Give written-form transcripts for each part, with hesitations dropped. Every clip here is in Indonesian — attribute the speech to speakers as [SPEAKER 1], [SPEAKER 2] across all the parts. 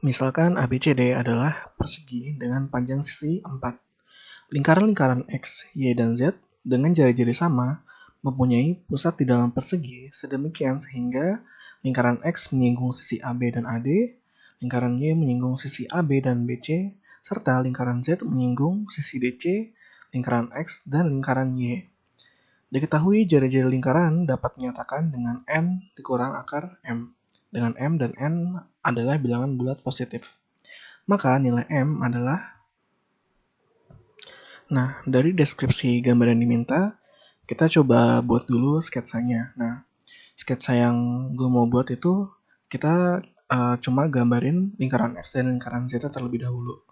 [SPEAKER 1] Misalkan ABCD adalah persegi dengan panjang sisi 4. Lingkaran-lingkaran X, Y, dan Z dengan jari-jari sama mempunyai pusat di dalam persegi sedemikian sehingga lingkaran X menyinggung sisi AB dan AD, lingkaran Y menyinggung sisi AB dan BC, serta lingkaran Z menyinggung sisi DC, lingkaran X, dan lingkaran Y. Diketahui jari-jari lingkaran dapat menyatakan dengan N dikurang akar M, dengan M dan N adalah bilangan bulat positif. Maka nilai M adalah... Nah, dari deskripsi gambar yang diminta, kita coba buat dulu sketsanya. Nah, sketsa yang gue mau buat itu, kita cuma gambarin lingkaran X dan lingkaran Z terlebih dahulu.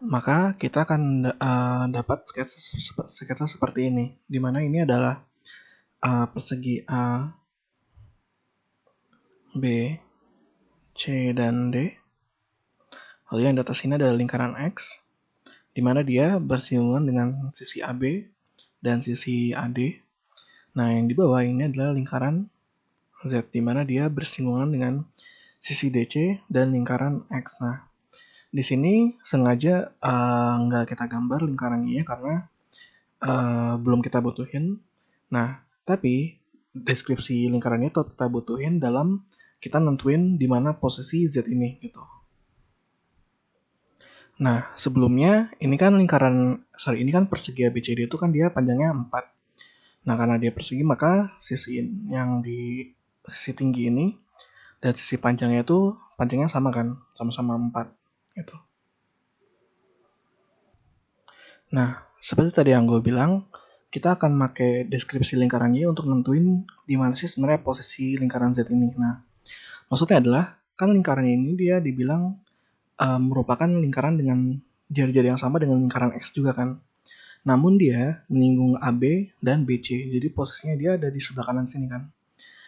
[SPEAKER 1] Maka kita akan dapat sketsa seperti ini, di mana ini adalah persegi A, B, C, dan D. Lalu yang di atas ini adalah lingkaran X, di mana dia bersinggungan dengan sisi AB dan sisi AD. Nah, yang di bawah ini adalah lingkaran Z, di mana dia bersinggungan dengan sisi DC dan lingkaran X. Nah, di sini sengaja nggak kita gambar lingkarannya karena belum kita butuhin. Nah, tapi deskripsi lingkarannya tetap kita butuhin dalam kita nentuin di mana posisi Z ini gitu. Nah, sebelumnya ini kan persegi ABCD itu kan dia panjangnya 4. Nah, karena dia persegi maka sisi yang di sisi tinggi ini dan sisi panjangnya itu panjangnya sama kan, sama-sama 4 gitu. Nah, seperti tadi yang gue bilang, kita akan pakai deskripsi lingkaran Y untuk nentuin di mana sih sebenarnya posisi lingkaran Z ini. Nah, maksudnya adalah kan lingkaran ini dia dibilang merupakan lingkaran dengan jari-jari yang sama dengan lingkaran X juga kan. Namun dia menyinggung AB dan BC, jadi posisinya dia ada di sebelah kanan sini kan.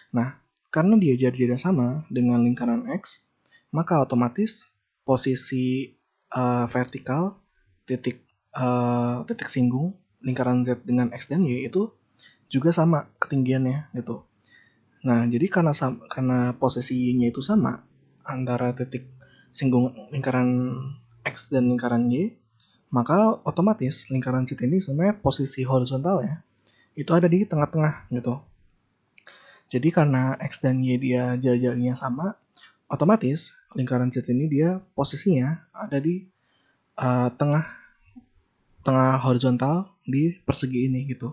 [SPEAKER 1] Nah, karena dia jari-jari sama dengan lingkaran X, maka otomatis posisi vertikal titik singgung lingkaran Z dengan X dan Y itu juga sama ketinggiannya gitu. Nah, jadi karena posisinya itu sama antara titik singgung lingkaran X dan lingkaran Y, maka otomatis lingkaran Z ini sebenarnya posisi horizontalnya itu ada di tengah-tengah gitu. Jadi karena X dan Y dia jari-jarinya sama, otomatis lingkaran Z ini dia posisinya ada di tengah horizontal di persegi ini gitu.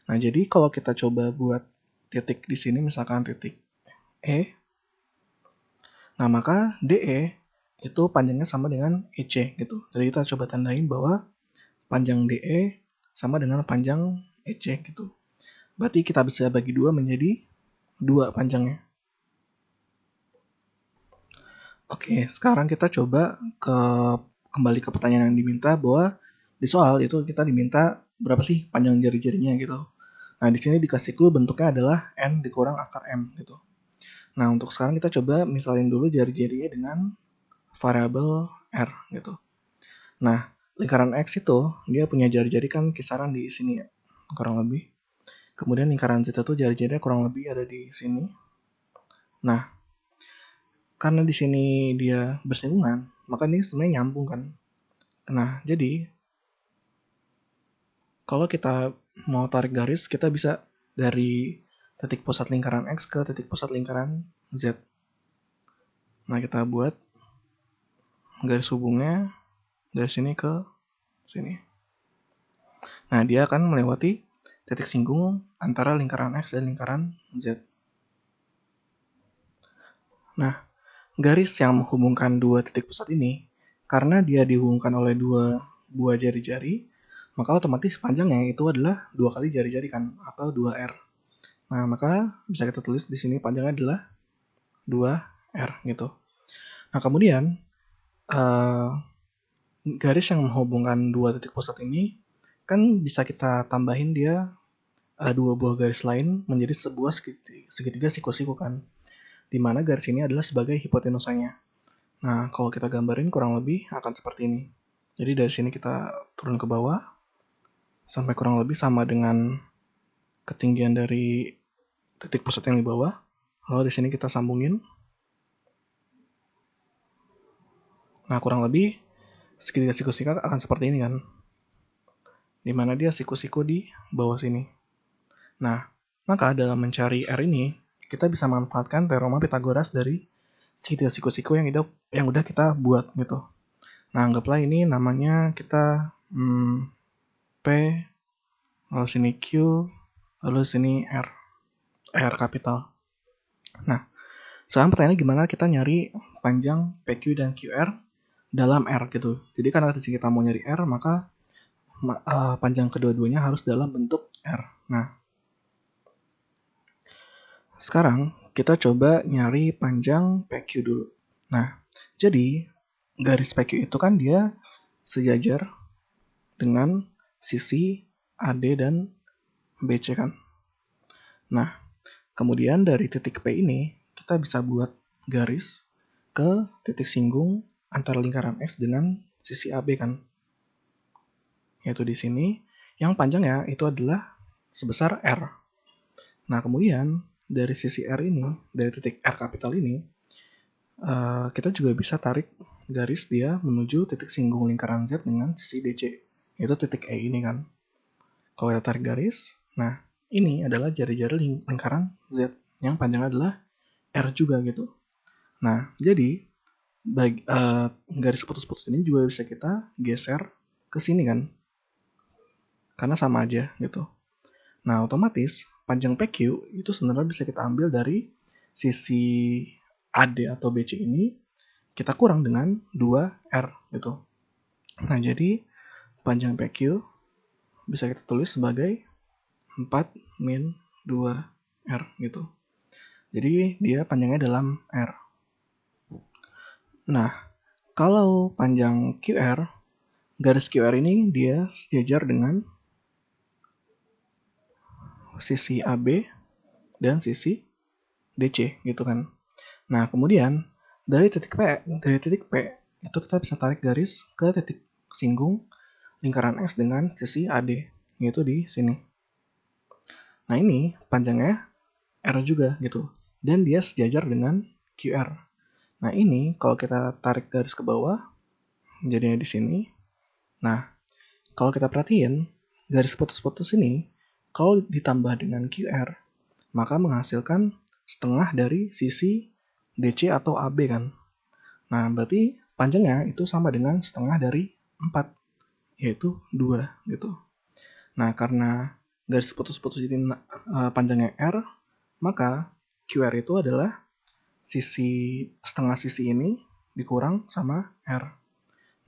[SPEAKER 1] Nah, jadi kalau kita coba buat titik di sini misalkan titik E, nah maka DE itu panjangnya sama dengan EC gitu. Jadi kita coba tandain bahwa panjang DE sama dengan panjang EC gitu. Berarti kita bisa bagi 2 menjadi 2 panjangnya. Oke, sekarang kita coba kembali ke pertanyaan yang diminta bahwa di soal itu kita diminta berapa sih panjang jari-jarinya gitu. Nah, di sini dikasih clue bentuknya adalah N dikurang akar M gitu. Nah, untuk sekarang kita coba misalin dulu jari-jarinya dengan variabel R gitu. Nah, lingkaran X itu dia punya jari-jari kan kisaran di sini ya, kurang lebih. Kemudian lingkaran Z itu jari-jarinya kurang lebih ada di sini. Nah, karena di sini dia bersinggungan, maka ini sebenarnya nyambung kan. Nah, jadi kalau kita mau tarik garis, kita bisa dari titik pusat lingkaran X ke titik pusat lingkaran Z. Nah, kita buat garis hubungnya dari sini ke sini. Nah, dia akan melewati titik singgung antara lingkaran X dan lingkaran Z. Nah, garis yang menghubungkan dua titik pusat ini, karena dia dihubungkan oleh dua buah jari-jari, maka otomatis panjangnya itu adalah 2 kali jari-jari kan, atau 2R. Nah, maka bisa kita tulis di sini panjangnya adalah 2R gitu. Nah, kemudian garis yang menghubungkan dua titik pusat ini kan bisa kita tambahin dia 2 buah garis lain menjadi sebuah segitiga siku-siku kan, di mana garis ini adalah sebagai hipotenusanya. Nah, kalau kita gambarin kurang lebih akan seperti ini. Jadi dari sini kita turun ke bawah sampai kurang lebih sama dengan ketinggian dari titik pusat yang di bawah. Lalu di sini kita sambungin. Nah, kurang lebih segitiga siku-siku akan seperti ini kan, dimana dia siku-siku di bawah sini. Nah, maka dalam mencari R ini, kita bisa manfaatkan teorema Pythagoras dari segitiga siku-siku yang udah kita buat gitu. Nah, anggaplah ini namanya kita P, lalu sini Q, lalu sini R kapital. Nah, sekarang pertanyaannya gimana kita nyari panjang PQ dan QR dalam R gitu. Jadi karena kita mau nyari R, maka panjang kedua-duanya harus dalam bentuk R. Nah, sekarang kita coba nyari panjang PQ dulu. Nah, jadi garis PQ itu kan dia sejajar dengan sisi AD dan BC kan. Nah, kemudian dari titik P ini kita bisa buat garis ke titik singgung antara lingkaran X dengan sisi AB kan. Yaitu di sini yang panjangnya itu adalah sebesar R. Nah, kemudian dari sisi R ini, dari titik R kapital ini, kita juga bisa tarik garis dia menuju titik singgung lingkaran Z dengan sisi DC. Itu titik E ini kan. Kalau kita tarik garis, nah ini adalah jari-jari lingkaran Z yang panjangnya adalah R juga gitu. Nah, jadi garis putus-putus ini juga bisa kita geser ke sini kan. Karena sama aja gitu. Nah, otomatis panjang PQ itu sebenarnya bisa kita ambil dari sisi AD atau BC ini kita kurang dengan 2R gitu. Nah, jadi panjang PQ bisa kita tulis sebagai 4 min 2R gitu. Jadi dia panjangnya dalam R. Nah, kalau panjang QR, garis QR ini dia sejajar dengan sisi AB dan sisi DC gitu kan. Nah, kemudian dari titik P itu kita bisa tarik garis ke titik singgung lingkaran X dengan sisi AD, yaitu di sini. Nah, ini panjangnya R juga gitu. Dan dia sejajar dengan QR. Nah, ini kalau kita tarik garis ke bawah, jadinya di sini. Nah, kalau kita perhatiin, garis putus-putus ini, kalau ditambah dengan QR, maka menghasilkan setengah dari sisi DC atau AB kan. Nah, berarti panjangnya itu sama dengan setengah dari 4, yaitu 2 gitu. Nah, karena garis putus-putus ini panjangnya R, maka QR itu adalah setengah sisi ini dikurang sama R.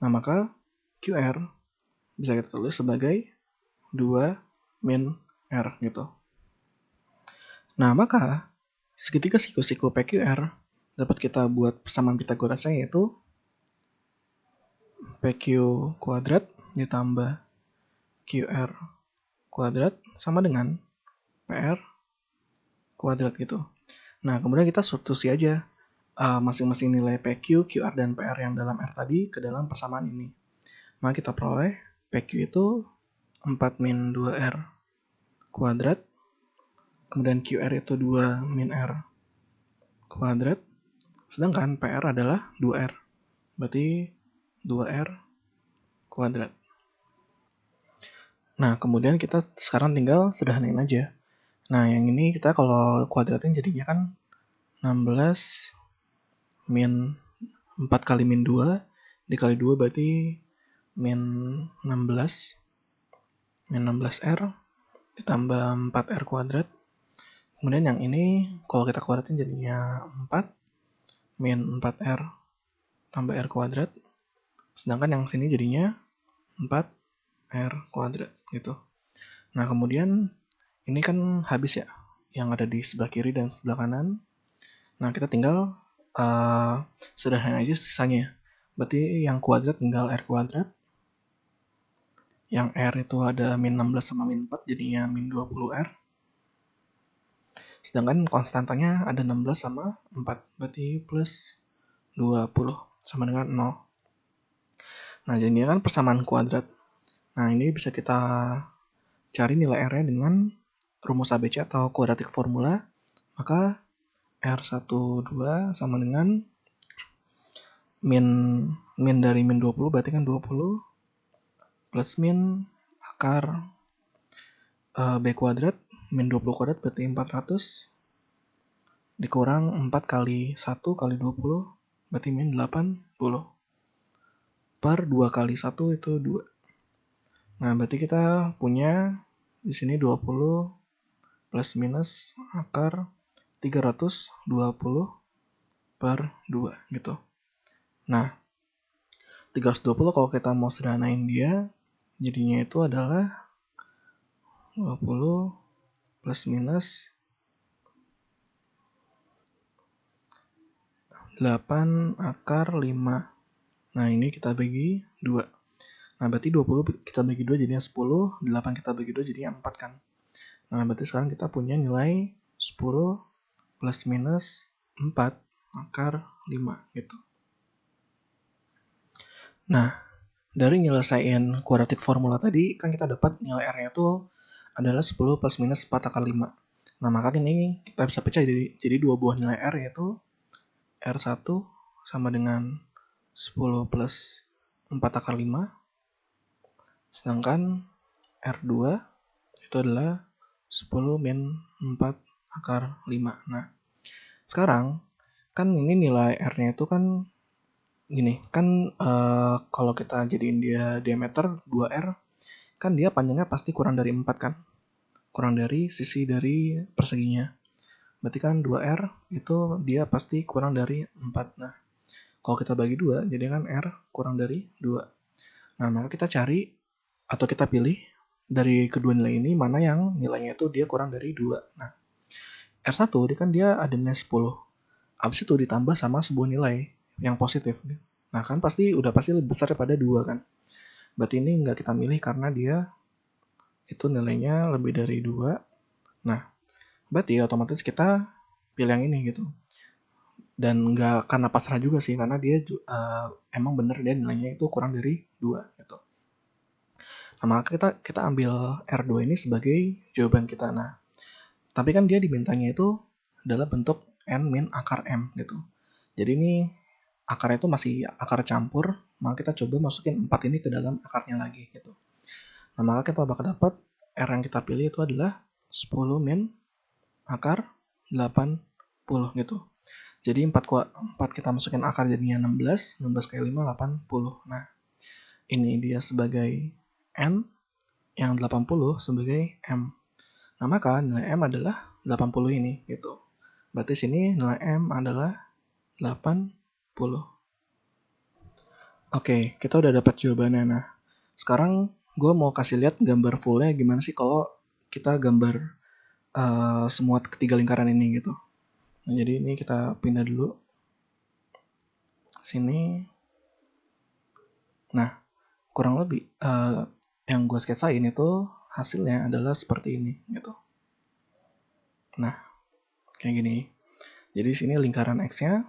[SPEAKER 1] Nah, maka QR bisa kita tulis sebagai 2 min R gitu. Nah, maka segitiga siku-siku PQR dapat kita buat persamaan Pythagorasnya yaitu PQ kuadrat ditambah QR kuadrat sama dengan PR kuadrat gitu. Nah, kemudian kita substitusi aja masing-masing nilai PQ, QR, dan PR yang dalam R tadi ke dalam persamaan ini. Maka kita peroleh PQ itu 4 min 2R kuadrat, kemudian QR itu 2 min R kuadrat, sedangkan PR adalah 2R. Berarti 2R kuadrat. Nah, kemudian kita sekarang tinggal sederhanain aja. Nah, yang ini kita kalau kuadratin jadinya kan 16 min 4 kali min 2 dikali 2 berarti min 16 R ditambah 4R kuadrat. Kemudian yang ini kalau kita kuadratin jadinya 4 min 4R tambah R kuadrat. Sedangkan yang sini jadinya 4R kuadrat gitu. Nah, kemudian ini kan habis ya yang ada di sebelah kiri dan sebelah kanan. Nah, kita tinggal sederhana aja sisanya. Berarti yang kuadrat tinggal R kuadrat. Yang R itu ada min 16 sama min 4 jadinya min 20R. Sedangkan konstantanya ada 16 sama 4. Berarti plus 20 sama dengan 0. Nah, jadinya kan persamaan kuadrat. Nah, ini bisa kita cari nilai R-nya dengan rumus ABC atau quadratic formula. Maka R12 sama dengan min dari min 20 berarti kan 20 plus min akar B kuadrat, min 20 kuadrat berarti 400 dikurang 4 kali 1 kali 20 berarti min 80 per 2 kali 1 itu 2. Nah, berarti kita punya di sini 20 plus minus akar 320 per 2 gitu. Nah, 320 kalau kita mau sederhanain dia, jadinya itu adalah 20 plus minus 8 akar 5. Nah, ini kita bagi 2. Nah, berarti 20 kita bagi 2 jadinya 10, 8 kita bagi 2 jadinya 4 kan. Nah, berarti sekarang kita punya nilai 10 plus minus 4 akar 5 gitu. Nah, dari nyelesain kuadratik formula tadi, kan kita dapat nilai R-nya itu adalah 10 plus minus 4 akar 5. Nah, maka ini kita bisa pecah jadi dua buah nilai R, yaitu R1 sama dengan 10 plus 4 akar 5, sedangkan R2 itu adalah 10 min 4 akar 5. Nah, sekarang kan ini nilai R-nya itu kan gini, kan kalau kita jadiin dia diameter 2R, kan dia panjangnya pasti kurang dari 4 kan? Kurang dari sisi dari perseginya. Berarti kan 2R itu dia pasti kurang dari 4. Nah, kalau kita bagi 2, jadi kan R kurang dari 2. Nah, maka kita cari atau kita pilih dari kedua nilai ini mana yang nilainya itu dia kurang dari 2. Nah, R1 dia kan dia ada nilai 10. Habis itu ditambah sama sebuah nilai yang positif. Nah, kan pasti lebih besar daripada 2 kan. Berarti ini nggak kita milih karena dia itu nilainya lebih dari 2. Nah, berarti otomatis kita pilih yang ini gitu. Dan nggak karena pasrah juga sih, karena dia emang bener dia nilainya itu kurang dari 2 gitu. Nah, maka kita ambil R2 ini sebagai jawaban kita. Nah, tapi kan dia dimintanya itu dalam bentuk N min akar M gitu. Jadi ini akarnya itu masih akar campur, maka kita coba masukin 4 ini ke dalam akarnya lagi gitu. Nah, maka kita bakal dapat R yang kita pilih itu adalah 10 min akar 80 gitu. Jadi 4 kita masukin akar jadinya 16 kali 5, 80. Nah, ini dia sebagai N, yang 80 sebagai M. Nah, maka nilai M adalah 80 ini gitu. Berarti sini nilai M adalah 80. Oke, kita udah dapat jawabannya. Nah, sekarang gue mau kasih lihat gambar fullnya gimana sih kalau kita gambar semua ketiga lingkaran ini gitu. Nah, jadi ini kita pindah dulu sini. Nah, kurang lebih yang gue sketsain itu hasilnya adalah seperti ini gitu. Nah, kayak gini. Jadi sini lingkaran X-nya,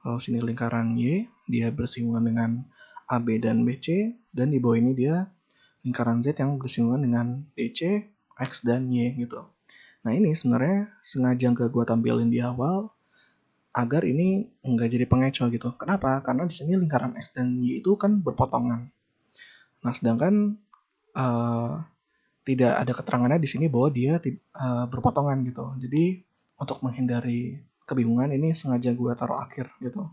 [SPEAKER 1] lalu sini lingkaran Y, dia bersinggungan dengan AB dan BC, dan di bawah ini dia lingkaran Z yang bersinggungan dengan DC, X, dan Y gitu. Nah, ini sebenarnya sengaja nggak gue tampilin di awal agar ini nggak jadi pengecoh gitu. Kenapa? Karena di sini lingkaran X dan Y itu kan berpotongan. Nah, sedangkan tidak ada keterangannya di sini bahwa dia berpotongan gitu. Jadi untuk menghindari kebingungan ini sengaja gue taruh akhir gitu.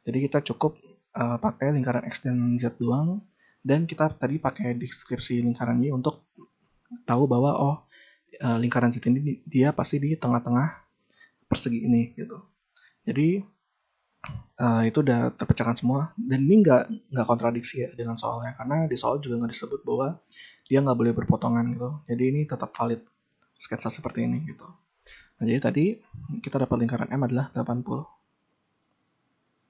[SPEAKER 1] Jadi kita cukup pakai lingkaran X dan Z doang, dan kita tadi pakai deskripsi lingkaran Y untuk tahu bahwa lingkaran Z ini dia pasti di tengah-tengah persegi ini gitu. Jadi itu udah terpecahkan semua, dan ini nggak kontradiksi ya dengan soalnya, karena di soal juga nggak disebut bahwa dia nggak boleh berpotongan gitu. Jadi ini tetap valid sketsa seperti ini gitu. Nah, jadi tadi kita dapat lingkaran M adalah 80.